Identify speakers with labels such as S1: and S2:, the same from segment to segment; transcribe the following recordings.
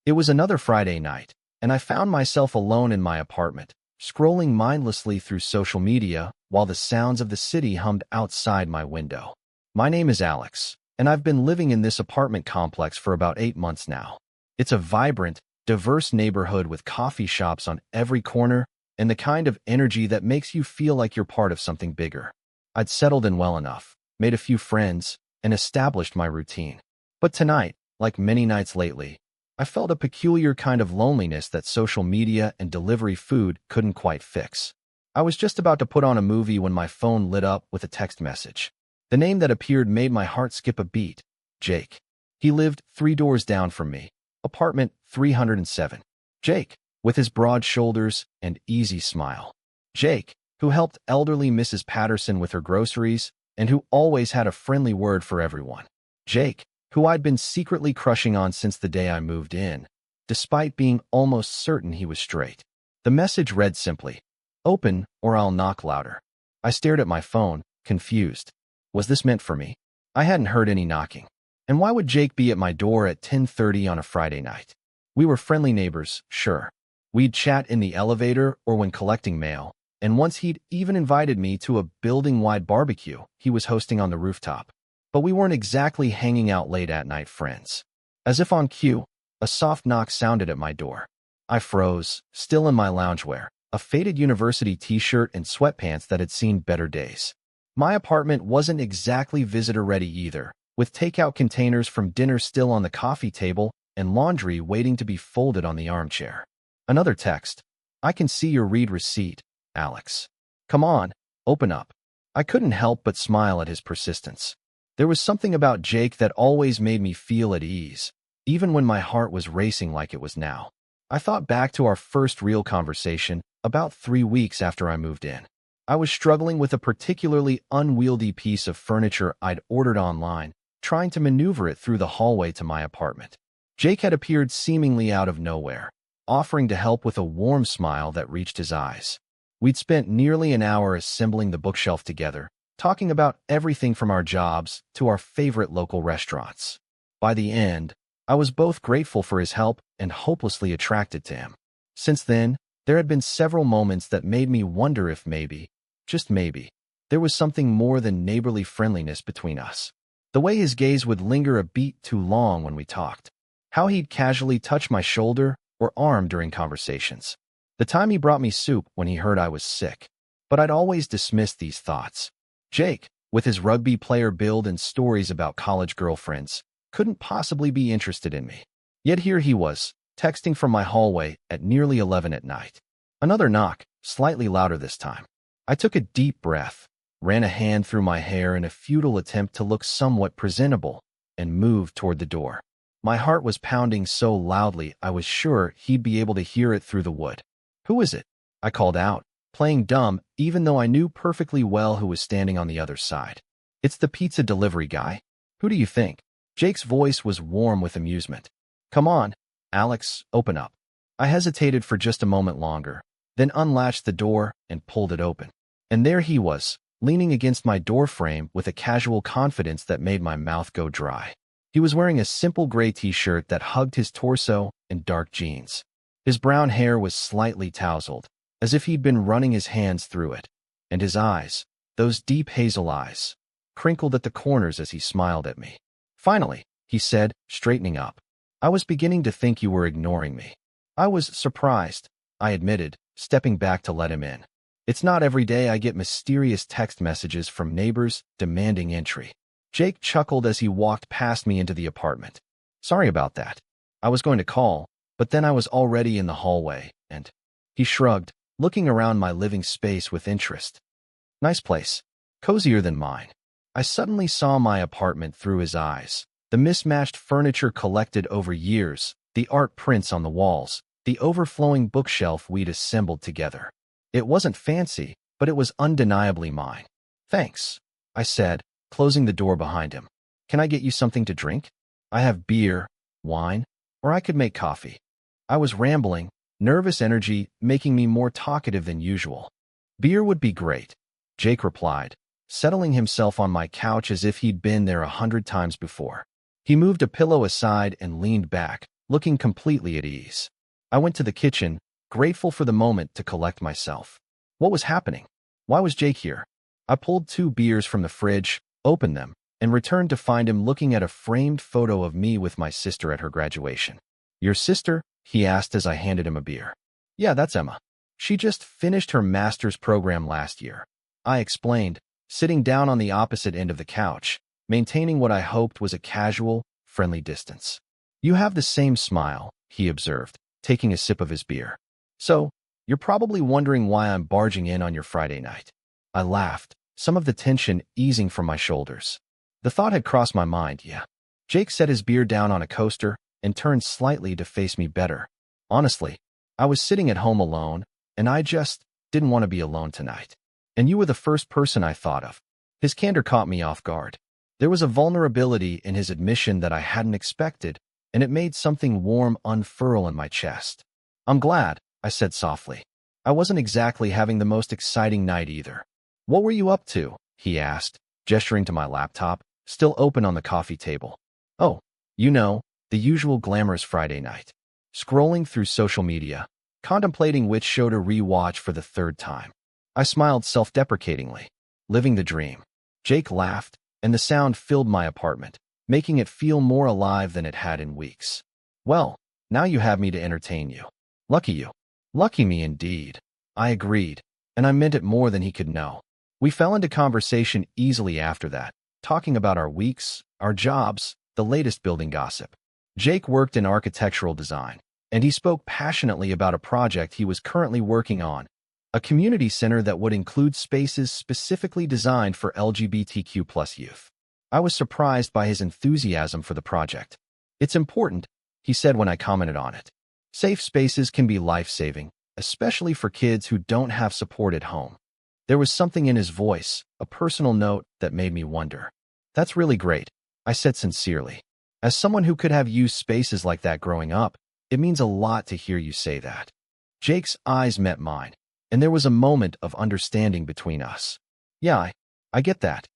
S1: It was another Friday night, and I found myself alone in my apartment, scrolling mindlessly through social media while the sounds of the city hummed outside my window. My name is Alex, and I've been living in this apartment complex for about 8 months now. It's a vibrant, diverse neighborhood with coffee shops on every corner and the kind of energy that makes you feel like you're part of something bigger. I'd settled in well enough, made a few friends, and established my routine. But tonight, like many nights lately, I felt a peculiar kind of loneliness that social media and delivery food couldn't quite fix. I was just about to put on a movie when my phone lit up with a text message. The name that appeared made my heart skip a beat. Jake. He lived 3 doors down from me. Apartment 307. Jake, with his broad shoulders and easy smile. Jake, who helped elderly Mrs. Patterson with her groceries and who always had a friendly word for everyone. Jake, who I'd been secretly crushing on since the day I moved in, despite being almost certain he was straight. The message read simply, "Open or I'll knock louder." I stared at my phone, confused. Was this meant for me? I hadn't heard any knocking. And why would Jake be at my door at 10:30 on a Friday night? We were friendly neighbors, sure. We'd chat in the elevator or when collecting mail, and once he'd even invited me to a building-wide barbecue he was hosting on the rooftop. But we weren't exactly hanging out late at night friends. As if on cue, a soft knock sounded at my door. I froze, still in my loungewear, a faded university t-shirt and sweatpants that had seen better days. My apartment wasn't exactly visitor-ready either, with takeout containers from dinner still on the coffee table and laundry waiting to be folded on the armchair. Another text. "I can see your read receipt, Alex. Come on, open up." I couldn't help but smile at his persistence. There was something about Jake that always made me feel at ease, even when my heart was racing like it was now. I thought back to our first real conversation about 3 weeks after I moved in. I was struggling with a particularly unwieldy piece of furniture I'd ordered online, trying to maneuver it through the hallway to my apartment. Jake had appeared seemingly out of nowhere, offering to help with a warm smile that reached his eyes. We'd spent nearly an hour assembling the bookshelf together, talking about everything from our jobs to our favorite local restaurants. By the end, I was both grateful for his help and hopelessly attracted to him. Since then, there had been several moments that made me wonder if maybe, just maybe, there was something more than neighborly friendliness between us. The way his gaze would linger a beat too long when we talked. How he'd casually touch my shoulder or arm during conversations. The time he brought me soup when he heard I was sick. But I'd always dismissed these thoughts. Jake, with his rugby player build and stories about college girlfriends, couldn't possibly be interested in me. Yet here he was, texting from my hallway at nearly 11 at night. Another knock, slightly louder this time. I took a deep breath, ran a hand through my hair in a futile attempt to look somewhat presentable, and moved toward the door. My heart was pounding so loudly I was sure he'd be able to hear it through the wood. "Who is it?" I called out, playing dumb even though I knew perfectly well who was standing on the other side. "It's the pizza delivery guy. Who do you think?" Jake's voice was warm with amusement. "Come on, Alex, open up." I hesitated for just a moment longer, then unlatched the door and pulled it open. And there he was, leaning against my doorframe with a casual confidence that made my mouth go dry. He was wearing a simple gray t-shirt that hugged his torso and dark jeans. His brown hair was slightly tousled, as if he'd been running his hands through it, and his eyes, those deep hazel eyes, crinkled at the corners as he smiled at me. "Finally," he said, straightening up. "I was beginning to think you were ignoring me." I was surprised, I admitted, stepping back to let him in. It's not every day I get mysterious text messages from neighbors demanding entry. Jake chuckled as he walked past me into the apartment. "Sorry about that. I was going to call, but then I was already in the hallway, and..." He shrugged, looking around my living space with interest. "Nice place. Cozier than mine." I suddenly saw my apartment through his eyes. The mismatched furniture collected over years, the art prints on the walls, the overflowing bookshelf we'd assembled together. It wasn't fancy, but it was undeniably mine. "Thanks," I said, closing the door behind him. "Can I get you something to drink? I have beer, wine, or I could make coffee." I was rambling, nervous energy making me more talkative than usual. "Beer would be great," Jake replied, settling himself on my couch as if he'd been there 100 times before. He moved a pillow aside and leaned back, looking completely at ease. I went to the kitchen, grateful for the moment to collect myself. What was happening? Why was Jake here? I pulled 2 beers from the fridge, opened them, and returned to find him looking at a framed photo of me with my sister at her graduation. Your sister? He asked as I handed him a beer. Yeah, that's Emma. She just finished her master's program last year. I explained, sitting down on the opposite end of the couch, maintaining what I hoped was a casual, friendly distance. You have the same smile, he observed, taking a sip of his beer. So, you're probably wondering why I'm barging in on your Friday night. I laughed, some of the tension easing from my shoulders. The thought had crossed my mind, yeah. Jake set his beer down on a coaster and turned slightly to face me better. Honestly, I was sitting at home alone, and I just didn't want to be alone tonight. And you were the first person I thought of. His candor caught me off guard. There was a vulnerability in his admission that I hadn't expected, and it made something warm unfurl in my chest. I'm glad, I said softly. I wasn't exactly having the most exciting night either. What were you up to? He asked, gesturing to my laptop, still open on the coffee table. Oh, you know, the usual glamorous Friday night. Scrolling through social media, contemplating which show to re-watch for the 3rd time. I smiled self-deprecatingly. Living the dream. Jake laughed, and the sound filled my apartment, making it feel more alive than it had in weeks. Well, now you have me to entertain you. Lucky you. Lucky me indeed. I agreed, and I meant it more than he could know. We fell into conversation easily after that, talking about our weeks, our jobs, the latest building gossip. Jake worked in architectural design, and he spoke passionately about a project he was currently working on, a community center that would include spaces specifically designed for LGBTQ+ youth. I was surprised by his enthusiasm for the project. It's important, he said when I commented on it. Safe spaces can be life-saving, especially for kids who don't have support at home. There was something in his voice, a personal note, that made me wonder. That's really great, I said sincerely. As someone who could have used spaces like that growing up, it means a lot to hear you say that. Jake's eyes met mine, and there was a moment of understanding between us. Yeah, I get that.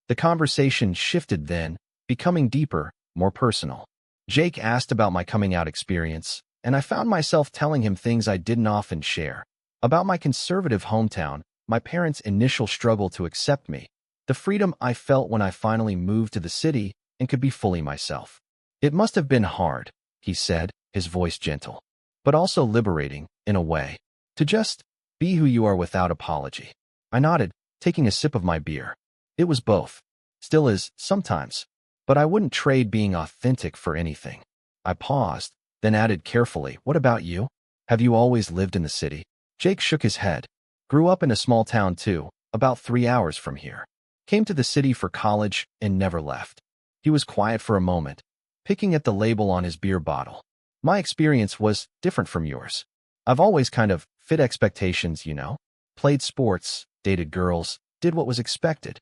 S1: The conversation shifted then, becoming deeper, more personal. Jake asked about my coming out experience, and I found myself telling him things I didn't often share. About my conservative hometown, my parents' initial struggle to accept me, the freedom I felt when I finally moved to the city and could be fully myself. It must have been hard, he said, his voice gentle, but also liberating, in a way, to just be who you are without apology. I nodded, taking a sip of my beer. It was both. Still is, sometimes. But I wouldn't trade being authentic for anything. I paused, then added carefully, what about you? Have you always lived in the city? Jake shook his head. Grew up in a small town too, about 3 hours from here. Came to the city for college and never left. He was quiet for a moment, picking at the label on his beer bottle. My experience was different from yours. I've always kind of fit expectations, you know? Played sports, dated girls, did what was expected.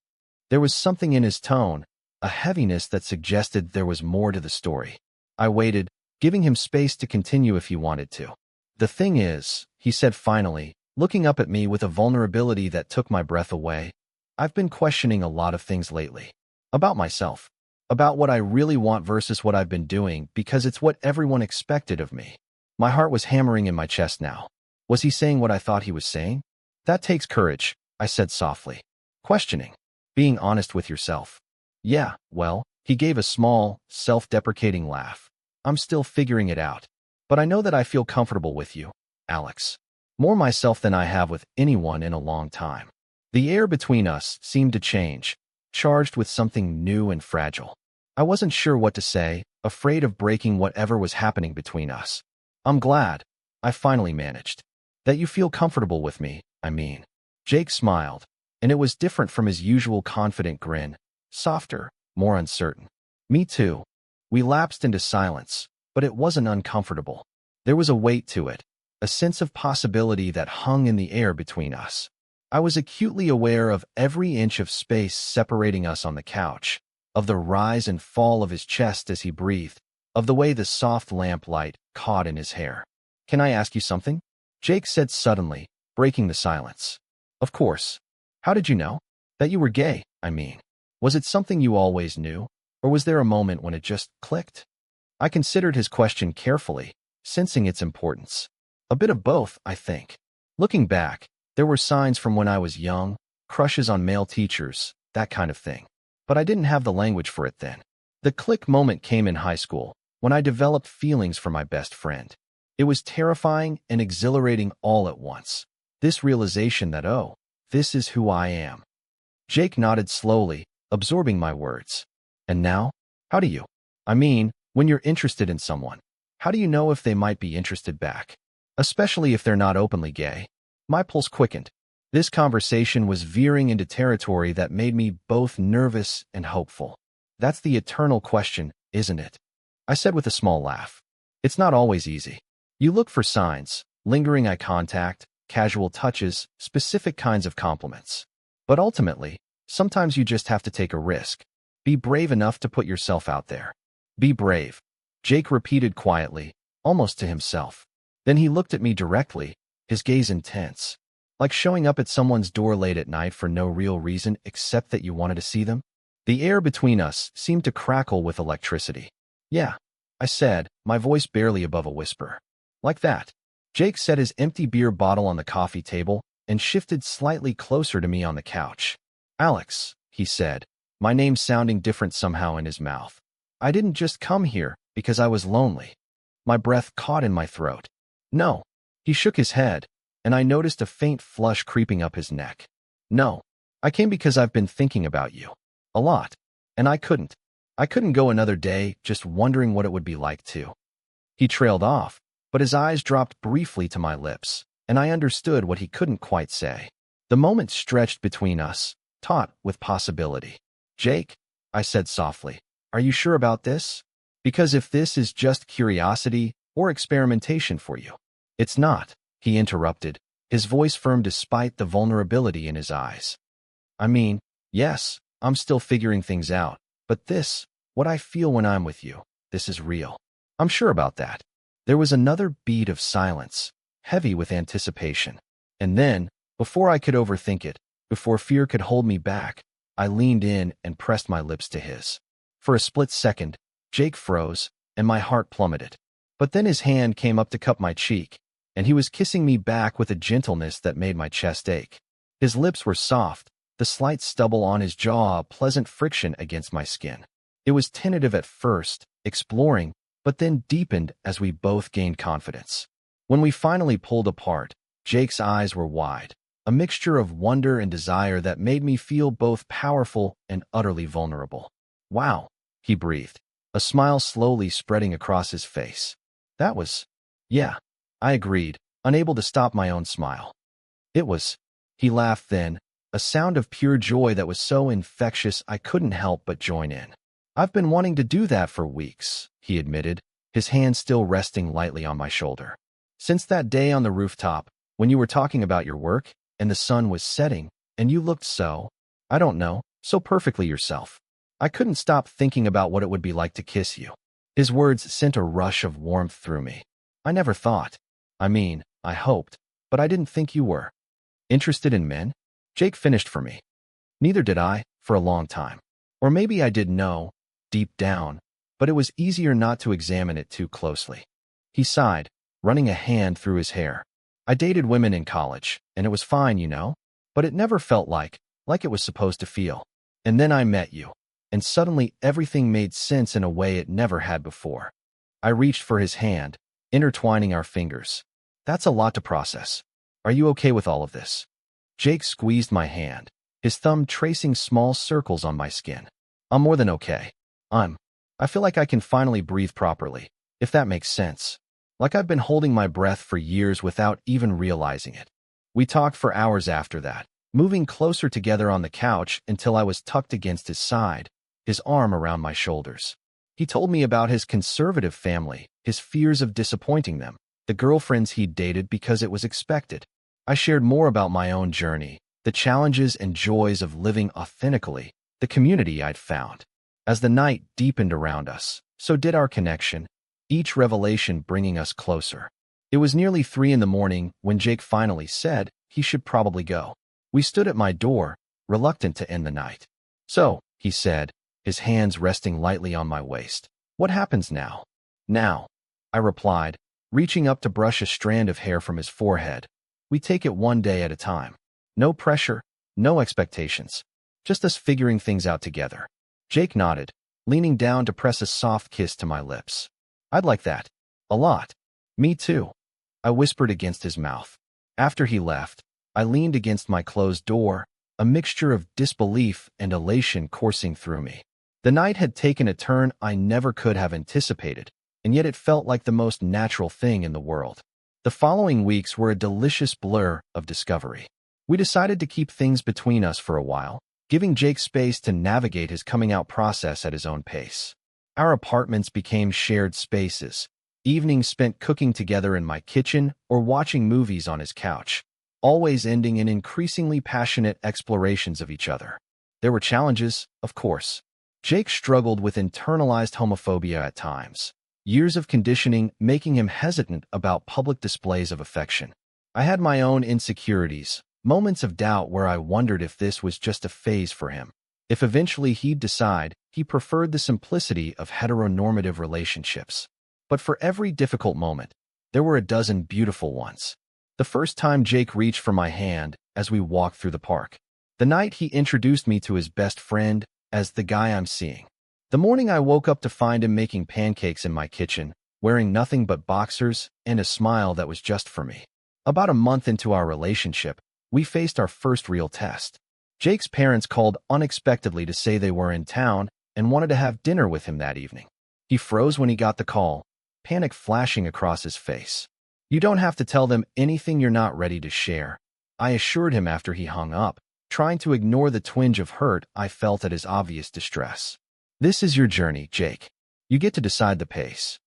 S1: There was something in his tone, a heaviness that suggested there was more to the story. I waited, giving him space to continue if he wanted to. The thing is, he said finally, looking up at me with a vulnerability that took my breath away, I've been questioning a lot of things lately. About myself. About what I really want versus what I've been doing because it's what everyone expected of me. My heart was hammering in my chest now. Was he saying what I thought he was saying? That takes courage, I said softly. Questioning. Being honest with yourself. Yeah, well, he gave a small, self-deprecating laugh. I'm still figuring it out. But I know that I feel comfortable with you, Alex. More myself than I have with anyone in a long time. The air between us seemed to change, charged with something new and fragile. I wasn't sure what to say, afraid of breaking whatever was happening between us. I'm glad, I finally managed. That you feel comfortable with me, I mean. Jake smiled, and it was different from his usual confident grin, softer, more uncertain. Me too. We lapsed into silence, but it wasn't uncomfortable. There was a weight to it, a sense of possibility that hung in the air between us. I was acutely aware of every inch of space separating us on the couch, of the rise and fall of his chest as he breathed, of the way the soft lamplight caught in his hair. Can I ask you something? Jake said suddenly, breaking the silence. Of course. How did you know? That you were gay, I mean. Was it something you always knew, or was there a moment when it just clicked? I considered his question carefully, sensing its importance. A bit of both, I think. Looking back, there were signs from when I was young, crushes on male teachers, that kind of thing. But I didn't have the language for it then. The click moment came in high school, when I developed feelings for my best friend. It was terrifying and exhilarating all at once. This realization that, oh, this is who I am. Jake nodded slowly, absorbing my words. And now? How do you? I mean, when you're interested in someone, how do you know if they might be interested back? Especially if they're not openly gay. My pulse quickened. This conversation was veering into territory that made me both nervous and hopeful. That's the eternal question, isn't it? I said with a small laugh. It's not always easy. You look for signs, lingering eye contact, casual touches, specific kinds of compliments. But ultimately, sometimes you just have to take a risk. Be brave enough to put yourself out there. Be brave, Jake repeated quietly, almost to himself. Then he looked at me directly, his gaze intense. Like showing up at someone's door late at night for no real reason except that you wanted to see them. The air between us seemed to crackle with electricity. Yeah, I said, my voice barely above a whisper. Like that. Jake set his empty beer bottle on the coffee table and shifted slightly closer to me on the couch. Alex, he said, my name sounding different somehow in his mouth. I didn't just come here because I was lonely. My breath caught in my throat. No. He shook his head, and I noticed a faint flush creeping up his neck. No. I came because I've been thinking about you. A lot. And I couldn't go another day just wondering what it would be like to. He trailed off, but his eyes dropped briefly to my lips, and I understood what he couldn't quite say. The moment stretched between us, taut with possibility. Jake, I said softly, are you sure about this? Because if this is just curiosity or experimentation for you. It's not, he interrupted, his voice firm despite the vulnerability in his eyes. I mean, yes, I'm still figuring things out, but this, what I feel when I'm with you, this is real. I'm sure about that. There was another beat of silence, heavy with anticipation. And then, before I could overthink it, before fear could hold me back, I leaned in and pressed my lips to his. For a split second, Jake froze, and my heart plummeted. But then his hand came up to cup my cheek, and he was kissing me back with a gentleness that made my chest ache. His lips were soft, the slight stubble on his jaw a pleasant friction against my skin. It was tentative at first, exploring, but then deepened as we both gained confidence. When we finally pulled apart, Jake's eyes were wide, a mixture of wonder and desire that made me feel both powerful and utterly vulnerable. Wow, he breathed, a smile slowly spreading across his face. That was, yeah, I agreed, unable to stop my own smile. It was, he laughed then, a sound of pure joy that was so infectious I couldn't help but join in. I've been wanting to do that for weeks, he admitted, his hand still resting lightly on my shoulder. Since that day on the rooftop, when you were talking about your work, and the sun was setting, and you looked so, I don't know, so perfectly yourself. I couldn't stop thinking about what it would be like to kiss you. His words sent a rush of warmth through me. I never thought. I mean, I hoped, but I didn't think you were. Interested in men? Jake finished for me. Neither did I, for a long time. Or maybe I did know, deep down, but it was easier not to examine it too closely. He sighed, running a hand through his hair. I dated women in college, and it was fine, you know, but it never felt like it was supposed to feel. And then I met you, and suddenly everything made sense in a way it never had before. I reached for his hand, intertwining our fingers. That's a lot to process. Are you okay with all of this? Jake squeezed my hand, his thumb tracing small circles on my skin. I'm more than okay. I feel like I can finally breathe properly, if that makes sense. Like I've been holding my breath for years without even realizing it. We talked for hours after that, moving closer together on the couch until I was tucked against his side, his arm around my shoulders. He told me about his conservative family, his fears of disappointing them, the girlfriends he'd dated because it was expected. I shared more about my own journey, the challenges and joys of living authentically, the community I'd found. As the night deepened around us, so did our connection, each revelation bringing us closer. It was nearly 3 a.m. when Jake finally said he should probably go. We stood at my door, reluctant to end the night. So, he said, his hands resting lightly on my waist, what happens now? Now, I replied, reaching up to brush a strand of hair from his forehead. We take it one day at a time. No pressure, no expectations. Just us figuring things out together. Jake nodded, leaning down to press a soft kiss to my lips. I'd like that. A lot. Me too. I whispered against his mouth. After he left, I leaned against my closed door, a mixture of disbelief and elation coursing through me. The night had taken a turn I never could have anticipated, and yet it felt like the most natural thing in the world. The following weeks were a delicious blur of discovery. We decided to keep things between us for a while, giving Jake space to navigate his coming-out process at his own pace. Our apartments became shared spaces, evenings spent cooking together in my kitchen or watching movies on his couch, always ending in increasingly passionate explorations of each other. There were challenges, of course. Jake struggled with internalized homophobia at times, years of conditioning making him hesitant about public displays of affection. I had my own insecurities, moments of doubt where I wondered if this was just a phase for him, if eventually he'd decide he preferred the simplicity of heteronormative relationships. But for every difficult moment, there were a dozen beautiful ones. The first time Jake reached for my hand as we walked through the park. The night he introduced me to his best friend as the guy I'm seeing. The morning I woke up to find him making pancakes in my kitchen, wearing nothing but boxers and a smile that was just for me. About a month into our relationship, we faced our first real test. Jake's parents called unexpectedly to say they were in town and wanted to have dinner with him that evening. He froze when he got the call, panic flashing across his face. "You don't have to tell them anything you're not ready to share," I assured him after he hung up, trying to ignore the twinge of hurt I felt at his obvious distress. "This is your journey, Jake. You get to decide the pace."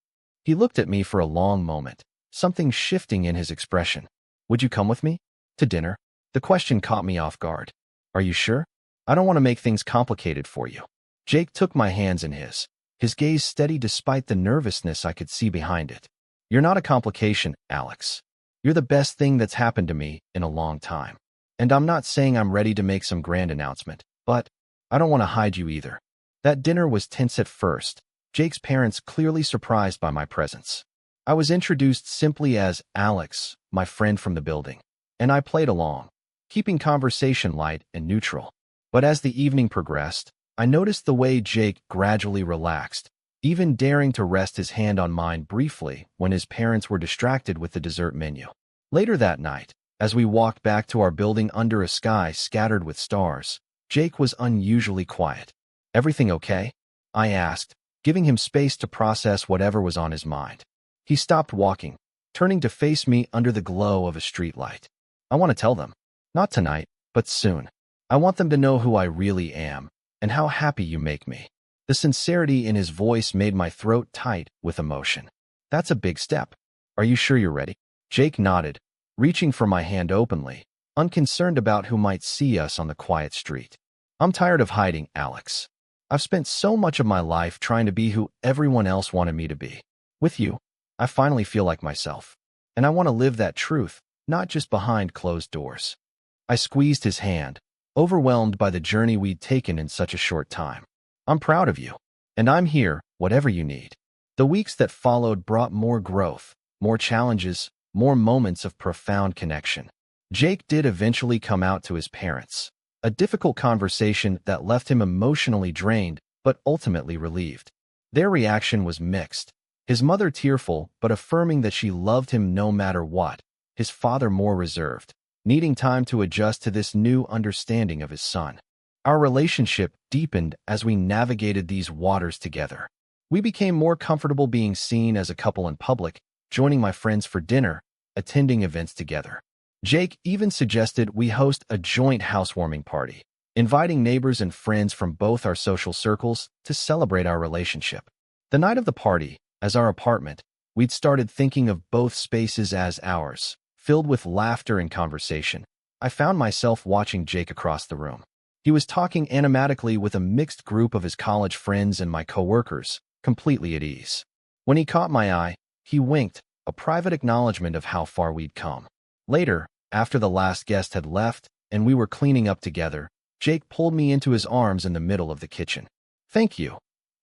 S1: He looked at me for a long moment, something shifting in his expression. "Would you come with me? To dinner?" The question caught me off guard. "Are you sure? I don't want to make things complicated for you." Jake took my hands in his gaze steady despite the nervousness I could see behind it. "You're not a complication, Alex. You're the best thing that's happened to me in a long time. And I'm not saying I'm ready to make some grand announcement, but I don't want to hide you either." That dinner was tense at first, Jake's parents clearly surprised by my presence. I was introduced simply as Alex, my friend from the building, and I played along, keeping conversation light and neutral. But as the evening progressed, I noticed the way Jake gradually relaxed, even daring to rest his hand on mine briefly when his parents were distracted with the dessert menu. Later that night, as we walked back to our building under a sky scattered with stars, Jake was unusually quiet. "Everything okay?" I asked, giving him space to process whatever was on his mind. He stopped walking, turning to face me under the glow of a streetlight. "I want to tell them. Not tonight, but soon. I want them to know who I really am and how happy you make me." The sincerity in his voice made my throat tight with emotion. "That's a big step. Are you sure you're ready?" Jake nodded, reaching for my hand openly, unconcerned about who might see us on the quiet street. "I'm tired of hiding, Alex. I've spent so much of my life trying to be who everyone else wanted me to be. With you, I finally feel like myself. And I want to live that truth, not just behind closed doors." I squeezed his hand, overwhelmed by the journey we'd taken in such a short time. "I'm proud of you, and I'm here, whatever you need." The weeks that followed brought more growth, more challenges, more moments of profound connection. Jake did eventually come out to his parents, a difficult conversation that left him emotionally drained but ultimately relieved. Their reaction was mixed, his mother tearful but affirming that she loved him no matter what, his father more reserved, needing time to adjust to this new understanding of his son. Our relationship deepened as we navigated these waters together. We became more comfortable being seen as a couple in public, joining my friends for dinner, attending events together. Jake even suggested we host a joint housewarming party, inviting neighbors and friends from both our social circles to celebrate our relationship. The night of the party, as our apartment, we'd started thinking of both spaces as ours, filled with laughter and conversation. I found myself watching Jake across the room. He was talking animatically with a mixed group of his college friends and my coworkers, completely at ease. When he caught my eye, he winked, a private acknowledgement of how far we'd come. Later, after the last guest had left and we were cleaning up together, Jake pulled me into his arms in the middle of the kitchen. "Thank you,"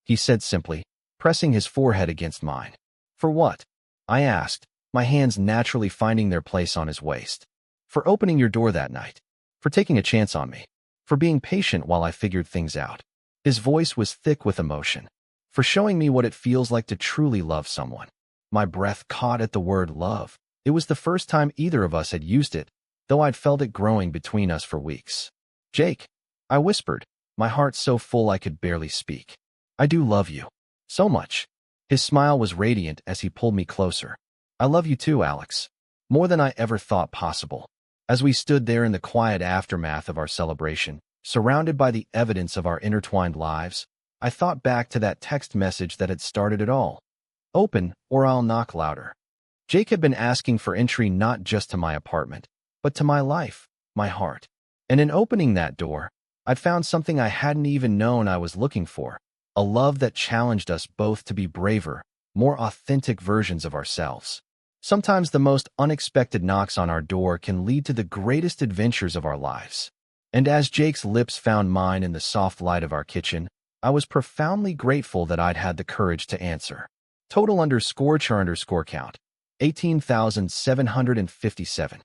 S1: he said simply, pressing his forehead against mine. For what? I asked, my hands naturally finding their place on his waist. For opening your door that night. For taking a chance on me. For being patient while I figured things out. His voice was thick with emotion. For showing me what it feels like to truly love someone. My breath caught at the word love. It was the first time either of us had used it, though I'd felt it growing between us for weeks. Jake, I whispered, my heart so full I could barely speak. I do love you. So much. His smile was radiant as he pulled me closer. I love you too, Alex. More than I ever thought possible. As we stood there in the quiet aftermath of our celebration, surrounded by the evidence of our intertwined lives, I thought back to that text message that had started it all. Open, or I'll knock louder. Jake had been asking for entry not just to my apartment, but to my life, my heart. And in opening that door, I'd found something I hadn't even known I was looking for. A love that challenged us both to be braver, more authentic versions of ourselves. Sometimes the most unexpected knocks on our door can lead to the greatest adventures of our lives. And as Jake's lips found mine in the soft light of our kitchen, I was profoundly grateful that I'd had the courage to answer. Total _char_count. 18,757.